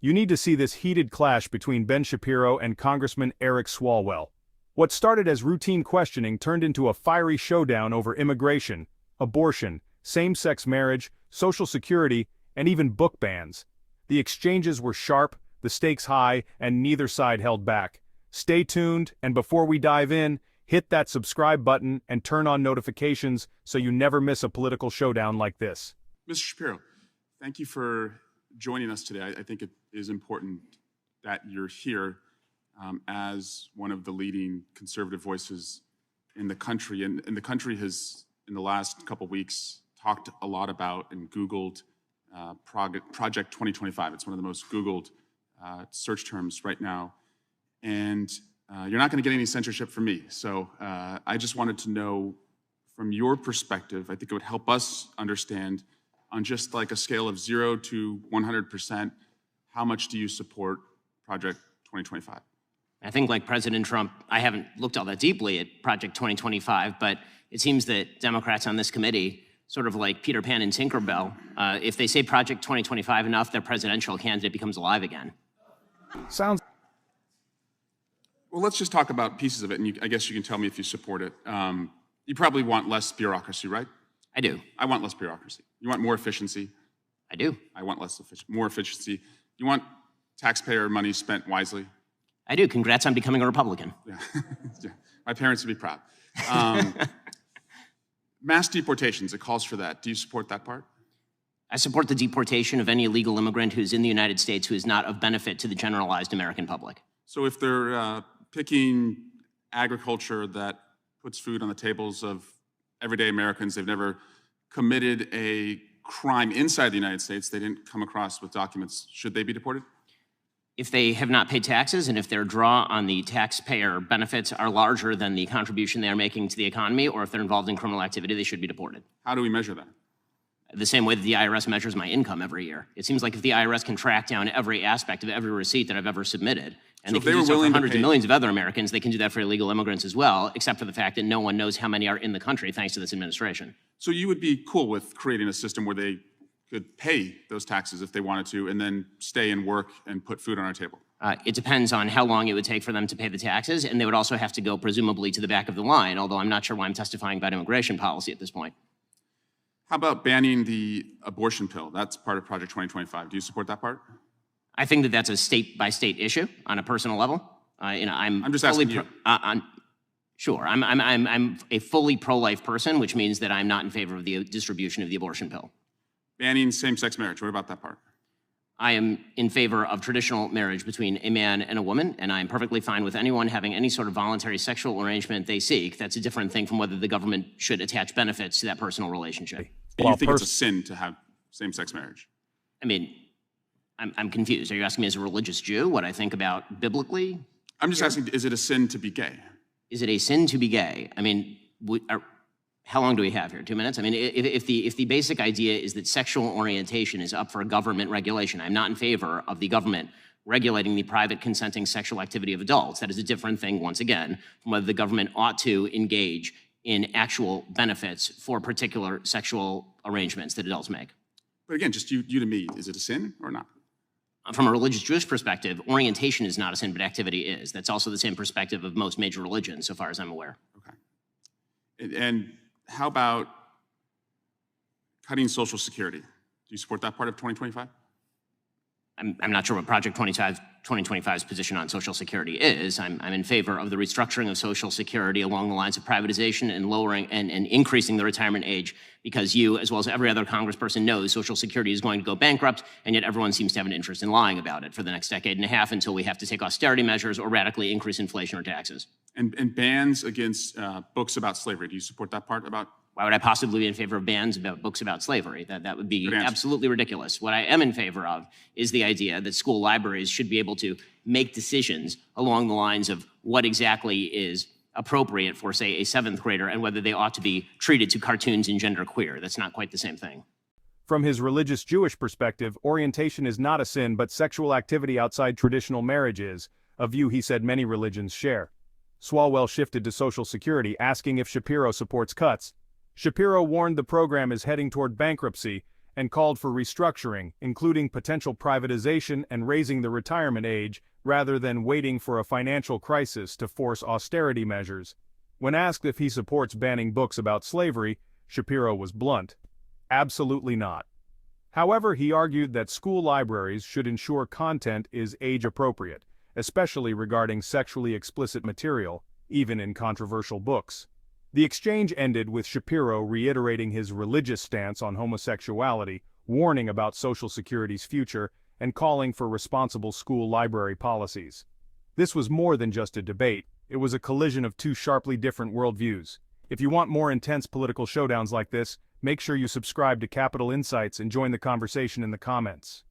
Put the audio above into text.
You need to see this heated clash between Ben Shapiro and Congressman Eric Swalwell. What started as routine questioning turned into a fiery showdown over immigration, abortion, same-sex marriage, Social Security, and even book bans. The exchanges were sharp, the stakes high, and neither side held back. Stay tuned, and before we dive in, hit that subscribe button and turn on notifications so you never miss a political showdown like this. Mr. Shapiro, thank you for joining us today. I think it is important that you're here as one of the leading conservative voices in the country. And the country has, in the last couple weeks, talked a lot about and Googled Project 2025. It's one of the most Googled search terms right now. And you're not going to get any censorship from me. So I just wanted to know, from your perspective, I think it would help us understand, on just like a scale of 0 to 100%, how much do you support Project 2025? I think, like President Trump, I haven't looked all that deeply at Project 2025, but it seems that Democrats on this committee, sort of like Peter Pan and Tinkerbell, if they say Project 2025 enough, their presidential candidate becomes alive again. Sounds... Well, let's just talk about pieces of it, and I guess you can tell me if you support it. You probably want less bureaucracy, right? I do. I want less bureaucracy. You want more efficiency. I do. I want more efficiency. You want taxpayer money spent wisely. I do. Congrats on becoming a Republican. Yeah. Yeah. My parents would be proud. Mass deportations, it calls for that. Do you support that part? I support the deportation of any illegal immigrant who's in the United States who is not of benefit to the generalized American public. So if they're picking agriculture that puts food on the tables of everyday Americans, they've never committed a crime inside the United States, they didn't come across with documents, should they be deported? If they have not paid taxes and if their draw on the taxpayer benefits are larger than the contribution they are making to the economy, or if they're involved in criminal activity, they should be deported. How do we measure that? The same way that the IRS measures my income every year. It seems like if the IRS can track down every aspect of every receipt that I've ever submitted, and So they if can they do were so willing for to hundreds pay- of millions of other Americans, they can do that for illegal immigrants as well, except for the fact that no one knows how many are in the country thanks to this administration. So you would be cool with creating a system where they could pay those taxes if they wanted to, and then stay and work and put food on our table? It depends on how long it would take for them to pay the taxes, and they would also have to go presumably to the back of the line, although I'm not sure why I'm testifying about immigration policy at this point. How about banning the abortion pill? That's part of Project 2025. Do you support that part? I think that that's a state-by-state issue on a personal level. I'm just asking you. Sure, I'm a fully pro-life person, which means that I'm not in favor of the distribution of the abortion pill. Banning same-sex marriage, what about that part? I am in favor of traditional marriage between a man and a woman, and I'm perfectly fine with anyone having any sort of voluntary sexual arrangement they seek. That's a different thing from whether the government should attach benefits to that personal relationship. Do you think it's a sin to have same-sex marriage? I mean, I'm confused. Are you asking me as a religious Jew what I think about biblically? I'm just asking, is it a sin to be gay? Is it a sin to be gay? I mean, how long do we have here? 2 minutes? I mean, if the basic idea is that sexual orientation is up for government regulation, I'm not in favor of the government regulating the private consenting sexual activity of adults. That is a different thing, once again, from whether the government ought to engage in actual benefits for particular sexual arrangements that adults make. But again, just you to me, is it a sin or not? From a religious Jewish perspective, orientation is not a sin, but activity is. That's also the same perspective of most major religions, so far as I'm aware. Okay. And how about cutting Social Security? Do you support that part of 2025? I'm not sure what Project 2025's position on Social Security is. I'm in favor of the restructuring of Social Security along the lines of privatization and lowering and increasing the retirement age, because you, as well as every other congressperson, knows Social Security is going to go bankrupt, and yet everyone seems to have an interest in lying about it for the next decade and a half until we have to take austerity measures or radically increase inflation or taxes. And bans against books about slavery. Do you support that part about? Why would I possibly be in favor of bans about books about slavery? That would be absolutely ridiculous. What I am in favor of is the idea that school libraries should be able to make decisions along the lines of what exactly is appropriate for, say, a seventh grader and whether they ought to be treated to cartoons and genderqueer. That's not quite the same thing. From his religious Jewish perspective, orientation is not a sin, but sexual activity outside traditional marriage is, a view he said many religions share. Swalwell shifted to Social Security, asking if Shapiro supports cuts. Shapiro warned the program is heading toward bankruptcy and called for restructuring, including potential privatization and raising the retirement age, rather than waiting for a financial crisis to force austerity measures. When asked if he supports banning books about slavery, Shapiro was blunt. Absolutely not. However, he argued that school libraries should ensure content is age-appropriate, especially regarding sexually explicit material, even in controversial books. The exchange ended with Shapiro reiterating his religious stance on homosexuality, warning about Social Security's future, and calling for responsible school library policies. This was more than just a debate, it was a collision of two sharply different worldviews. If you want more intense political showdowns like this, make sure you subscribe to Capital Insights and join the conversation in the comments.